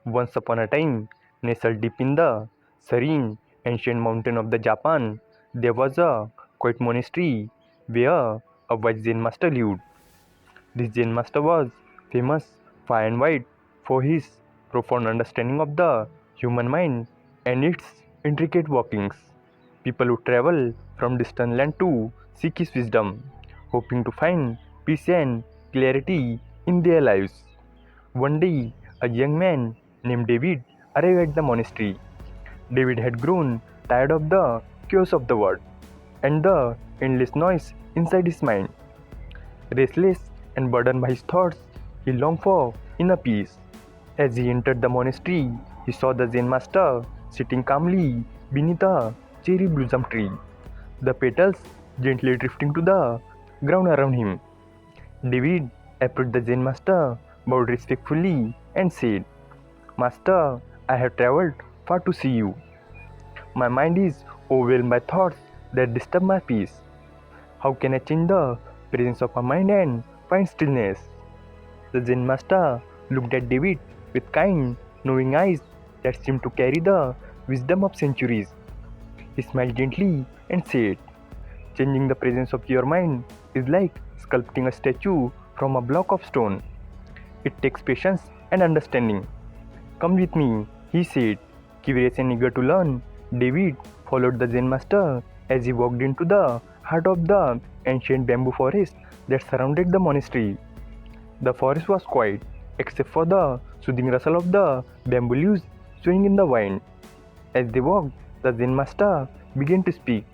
Once upon a time, nestled deep in the serene ancient mountain of the Japan, there was a quiet monastery where a wise Zen master lived. This Zen master was famous far and wide for his profound understanding of the human mind and its intricate workings. People would travel from distant land to seek his wisdom, hoping to find peace and clarity in their lives. One day, a young man named David arrived at the monastery. David had grown tired of the chaos of the world and the endless noise inside his mind. Restless and burdened by his thoughts, he longed for inner peace. As he entered the monastery, he saw the Zen master sitting calmly beneath a cherry blossom tree, the petals gently drifting to the ground around him. David approached the Zen master, bowed respectfully, and said, Master, I have traveled far to see you. My mind is overwhelmed by thoughts that disturb my peace. How can I change the presence of my mind and find stillness? The Zen master looked at David with kind, knowing eyes that seemed to carry the wisdom of centuries. He smiled gently and said, Changing the presence of your mind is like sculpting a statue from a block of stone. It takes patience and understanding. Come with me, he said. Curious and eager to learn, David followed the Zen master as he walked into the heart of the ancient bamboo forest that surrounded the monastery. The forest was quiet, except for the soothing rustle of the bamboo leaves swaying in the wind. As they walked, the Zen master began to speak.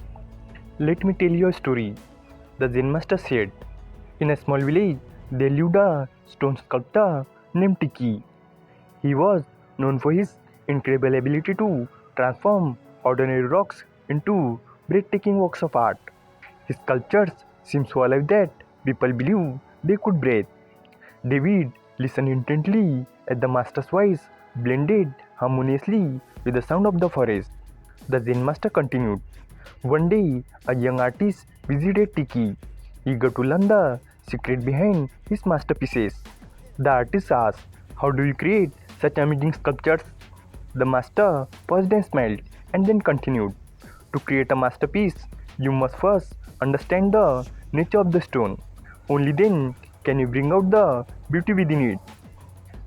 Let me tell you a story, the Zen master said. In a small village, there lived a stone sculptor named Tiki. He was known for his incredible ability to transform ordinary rocks into breathtaking works of art. His sculptures seemed so alive that people believed they could breathe. David listened intently as the master's voice blended harmoniously with the sound of the forest. The Zen master continued. One day, a young artist visited Tiki, eager to learn the secret behind his masterpieces. The artist asked, How do you create such amazing sculptures? The master paused and smiled, and then continued. To create a masterpiece, you must first understand the nature of the stone. Only then can you bring out the beauty within it.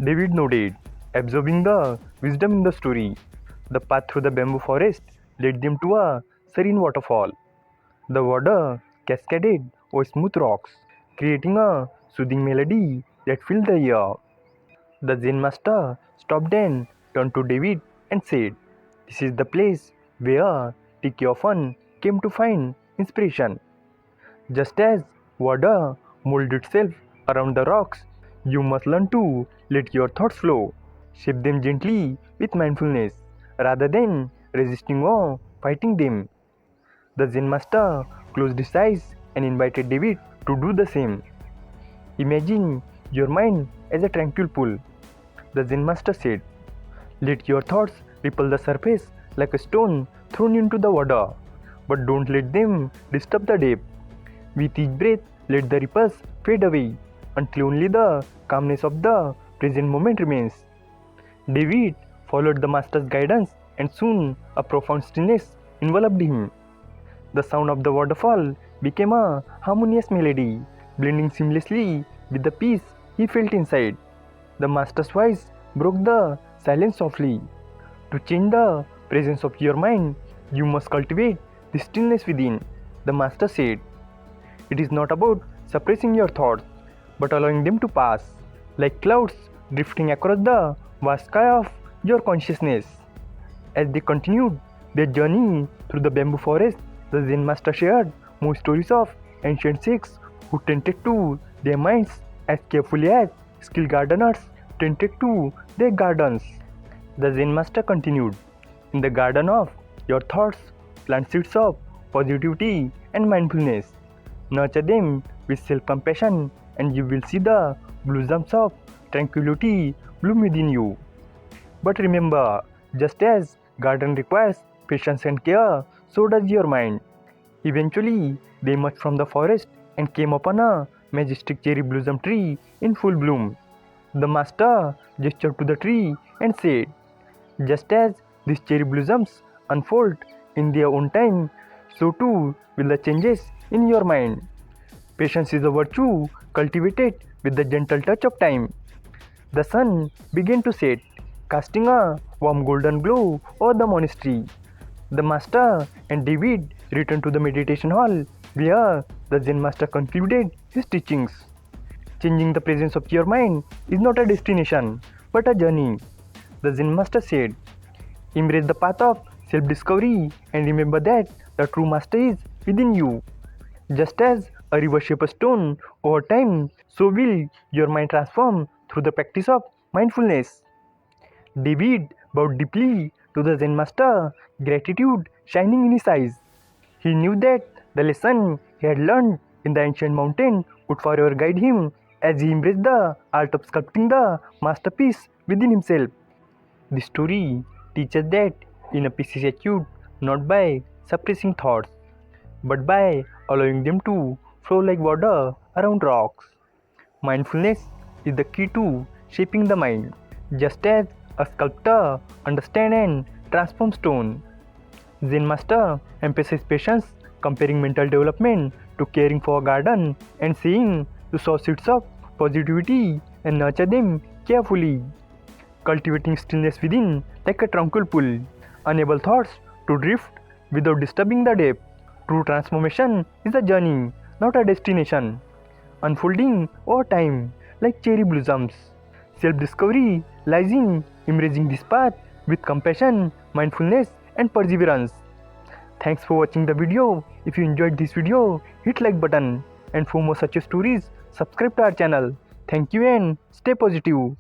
David nodded, absorbing the wisdom in the story. The path through the bamboo forest led them to a serene waterfall. The water cascaded over smooth rocks, creating a soothing melody that filled the air. The Zen master stopped and turned to David and said, This is the place where Tiki often came to find inspiration. Just as water molded itself around the rocks, you must learn to let your thoughts flow. Shape them gently with mindfulness rather than resisting or fighting them. The Zen master closed his eyes and invited David to do the same. Imagine your mind as a tranquil pool. The Zen master said, Let your thoughts ripple the surface like a stone thrown into the water, but don't let them disturb the depth. With each breath, let the ripples fade away until only the calmness of the present moment remains. David followed the master's guidance, and soon a profound stillness enveloped him. The sound of the waterfall became a harmonious melody, blending seamlessly with the peace he felt inside. The master's voice broke the silence softly. To change the presence of your mind, you must cultivate the stillness within, the master said. It is not about suppressing your thoughts, but allowing them to pass, like clouds drifting across the vast sky of your consciousness. As they continued their journey through the bamboo forest, the Zen master shared more stories of ancient Sikhs who tended to their minds as carefully as skilled gardeners tended to their gardens. The Zen master continued, In the garden of your thoughts, plant seeds of positivity and mindfulness. Nurture them with self-compassion, and you will see the blossoms of tranquility bloom within you. But remember, just as garden requires patience and care, so does your mind. Eventually, they emerged from the forest and came upon a majestic cherry blossom tree in full bloom. The master gestured to the tree and said, "Just as these cherry blossoms unfold in their own time, so too will the changes in your mind. Patience is a virtue cultivated with the gentle touch of time." The sun began to set, casting a warm golden glow over the monastery. The master and David returned to the meditation hall, where the Zen master concluded his teachings. Changing the presence of your mind is not a destination, but a journey. The Zen master said, "Embrace the path of self-discovery and remember that the true master is within you." Just as a river shapes a stone over time, so will your mind transform through the practice of mindfulness. David bowed deeply to the Zen master, gratitude shining in his eyes. He knew that the lesson he had learned in the ancient mountain would forever guide him as he embraced the art of sculpting the masterpiece within himself. The story teaches that inner peace is achieved not by suppressing thoughts, but by allowing them to flow like water around rocks. Mindfulness is the key to shaping the mind, just as a sculptor understands and transforms stone. Zen master emphasizes patience, comparing mental development to caring for a garden and saying to sow seeds of positivity and nurture them carefully. Cultivating stillness within like a tranquil pool, enable thoughts to drift without disturbing the depth. True transformation is a journey, not a destination, unfolding over time like cherry blossoms. Self-discovery lies in embracing this path with compassion, mindfulness, and perseverance. Thanks for watching the video. If you enjoyed this video, hit like button, and for more such stories, subscribe to our channel. Thank you and stay positive.